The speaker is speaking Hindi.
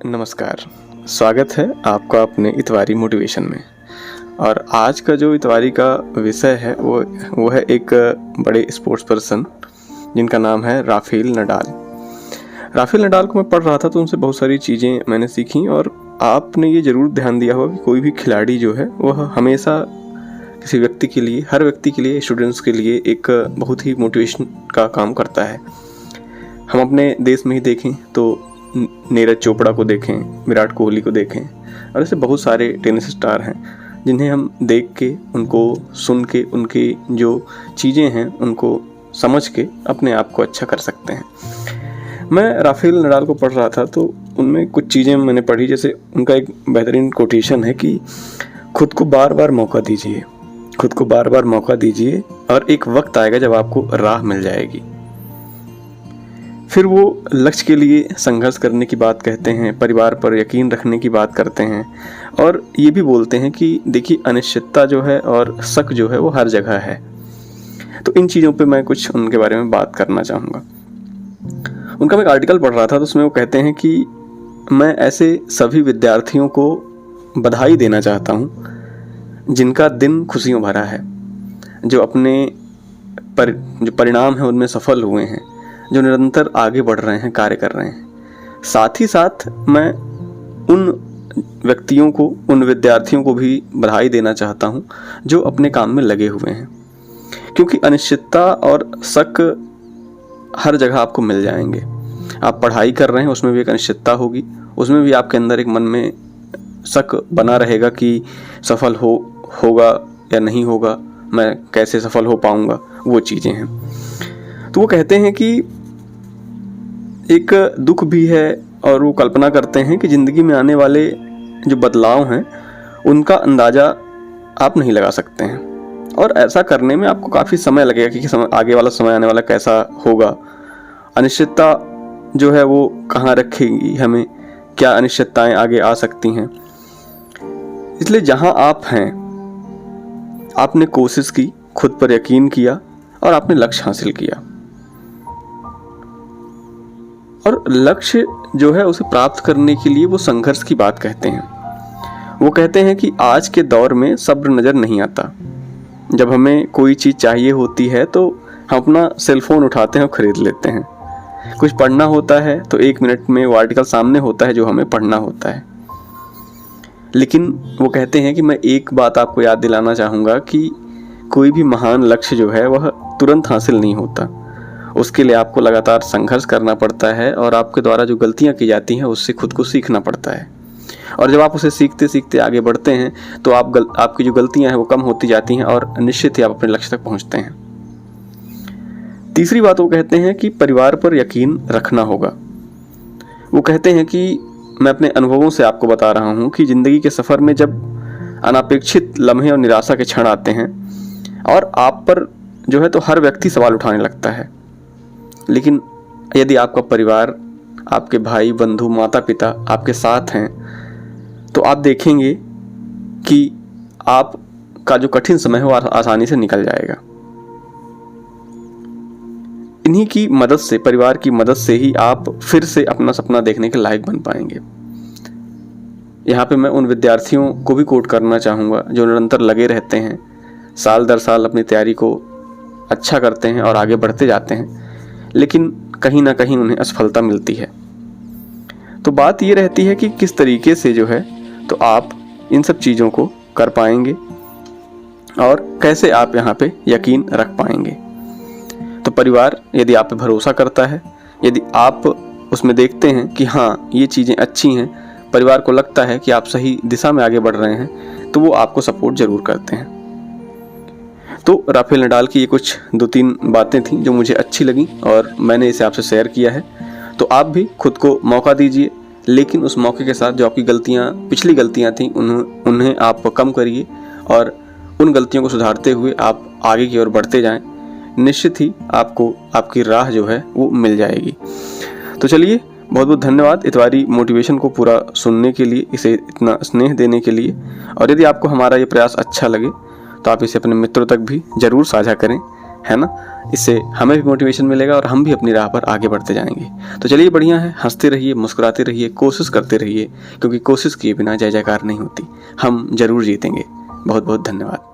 नमस्कार, स्वागत है आपका अपने इतवारी मोटिवेशन में। और आज का जो इतवारी का विषय है वो है एक बड़े स्पोर्ट्स पर्सन जिनका नाम है राफेल नडाल। राफेल नडाल को मैं पढ़ रहा था तो उनसे बहुत सारी चीज़ें मैंने सीखी। और आपने ये ज़रूर ध्यान दिया होगा कि कोई भी खिलाड़ी जो है वह हमेशा किसी व्यक्ति के लिए, हर व्यक्ति के लिए, स्टूडेंट्स के लिए एक बहुत ही मोटिवेशन का काम करता है। हम अपने देश में ही देखें तो नीरज चोपड़ा को देखें, विराट कोहली को देखें, और ऐसे बहुत सारे टेनिस स्टार हैं जिन्हें हम देख के, उनको सुन के, उनकी जो चीज़ें हैं उनको समझ के अपने आप को अच्छा कर सकते हैं। मैं राफेल नडाल को पढ़ रहा था तो उनमें कुछ चीज़ें मैंने पढ़ी, जैसे उनका एक बेहतरीन कोटेशन है कि खुद को बार बार मौका दीजिए, खुद को बार बार मौका दीजिए और एक वक्त आएगा जब आपको राह मिल जाएगी। फिर वो लक्ष्य के लिए संघर्ष करने की बात कहते हैं, परिवार पर यकीन रखने की बात करते हैं, और ये भी बोलते हैं कि देखिए अनिश्चितता जो है और शक जो है वो हर जगह है। तो इन चीज़ों पे मैं कुछ उनके बारे में बात करना चाहूँगा। उनका मैं एक आर्टिकल पढ़ रहा था तो उसमें वो कहते हैं कि मैं ऐसे सभी विद्यार्थियों को बधाई देना चाहता हूँ जिनका दिन खुशियों भरा है, जो अपने जो परिणाम है उनमें सफल हुए हैं, जो निरंतर आगे बढ़ रहे हैं, कार्य कर रहे हैं। साथ ही साथ मैं उन व्यक्तियों को, उन विद्यार्थियों को भी बधाई देना चाहता हूं जो अपने काम में लगे हुए हैं, क्योंकि अनिश्चितता और शक हर जगह आपको मिल जाएंगे। आप पढ़ाई कर रहे हैं, उसमें भी एक अनिश्चितता होगी, उसमें भी आपके अंदर एक मन में शक बना रहेगा कि सफल होगा या नहीं होगा, मैं कैसे सफल हो पाऊंगा, वो चीज़ें हैं। तो वो कहते हैं कि एक दुख भी है और वो कल्पना करते हैं कि ज़िंदगी में आने वाले जो बदलाव हैं उनका अंदाज़ा आप नहीं लगा सकते हैं, और ऐसा करने में आपको काफ़ी समय लगेगा कि आगे वाला समय आने वाला कैसा होगा, अनिश्चितता जो है वो कहाँ रखेगी हमें, क्या अनिश्चितताएं आगे आ सकती हैं। इसलिए जहाँ आप हैं आपने कोशिश की, खुद पर यकीन किया और आपने लक्ष्य हासिल किया। और लक्ष्य जो है उसे प्राप्त करने के लिए वो संघर्ष की बात कहते हैं। वो कहते हैं कि आज के दौर में सब्र नज़र नहीं आता। जब हमें कोई चीज़ चाहिए होती है तो हम अपना सेलफोन उठाते हैं और ख़रीद लेते हैं। कुछ पढ़ना होता है तो 1 मिनट में वो आर्टिकल सामने होता है जो हमें पढ़ना होता है। लेकिन वो कहते हैं कि मैं एक बात आपको याद दिलाना चाहूँगा कि कोई भी महान लक्ष्य जो है वह तुरंत हासिल नहीं होता। उसके लिए आपको लगातार संघर्ष करना पड़ता है और आपके द्वारा जो गलतियां की जाती हैं उससे खुद को सीखना पड़ता है। और जब आप उसे सीखते सीखते आगे बढ़ते हैं तो आपकी जो गलतियां हैं वो कम होती जाती हैं और निश्चित ही आप अपने लक्ष्य तक पहुंचते हैं। तीसरी बात वो कहते हैं कि परिवार पर यकीन रखना होगा। वो कहते हैं कि मैं अपने अनुभवों से आपको बता रहा हूँ कि ज़िंदगी के सफ़र में जब अनापेक्षित लम्हे और निराशा के क्षण आते हैं और आप पर जो है तो हर व्यक्ति सवाल उठाने लगता है, लेकिन यदि आपका परिवार, आपके भाई बंधु, माता पिता आपके साथ हैं तो आप देखेंगे कि आपका जो कठिन समय है वो आसानी से निकल जाएगा। इन्हीं की मदद से, परिवार की मदद से ही आप फिर से अपना सपना देखने के लायक बन पाएंगे। यहाँ पे मैं उन विद्यार्थियों को भी कोट करना चाहूँगा जो निरंतर लगे रहते हैं, साल दर साल अपनी तैयारी को अच्छा करते हैं और आगे बढ़ते जाते हैं, लेकिन कहीं ना कहीं उन्हें असफलता मिलती है। तो बात ये रहती है कि किस तरीके से जो है तो आप इन सब चीज़ों को कर पाएंगे और कैसे आप यहाँ पे यकीन रख पाएंगे। तो परिवार यदि आप पे भरोसा करता है, यदि आप उसमें देखते हैं कि हाँ ये चीज़ें अच्छी हैं, परिवार को लगता है कि आप सही दिशा में आगे बढ़ रहे हैं, तो वो आपको सपोर्ट ज़रूर करते हैं। तो राफेल नडाल की ये कुछ 2-3 बातें थीं जो मुझे अच्छी लगी और मैंने इसे आपसे शेयर किया है। तो आप भी खुद को मौका दीजिए, लेकिन उस मौके के साथ जो आपकी गलतियाँ, पिछली गलतियाँ थीं उन्हें आप कम करिए और उन गलतियों को सुधारते हुए आप आगे की ओर बढ़ते जाएं। निश्चित ही आपको आपकी राह जो है वो मिल जाएगी। तो चलिए, बहुत बहुत धन्यवाद इतवारी मोटिवेशन को पूरा सुनने के लिए, इसे इतना स्नेह देने के लिए। और यदि आपको हमारा ये प्रयास अच्छा लगे तो आप इसे अपने मित्रों तक भी ज़रूर साझा करें, है ना। इससे हमें भी मोटिवेशन मिलेगा और हम भी अपनी राह पर आगे बढ़ते जाएंगे। तो चलिए, बढ़िया है, हंसते रहिए, मुस्कुराते रहिए, कोशिश करते रहिए, क्योंकि कोशिश किए बिना जय जयकार नहीं होती। हम जरूर जीतेंगे। बहुत बहुत धन्यवाद।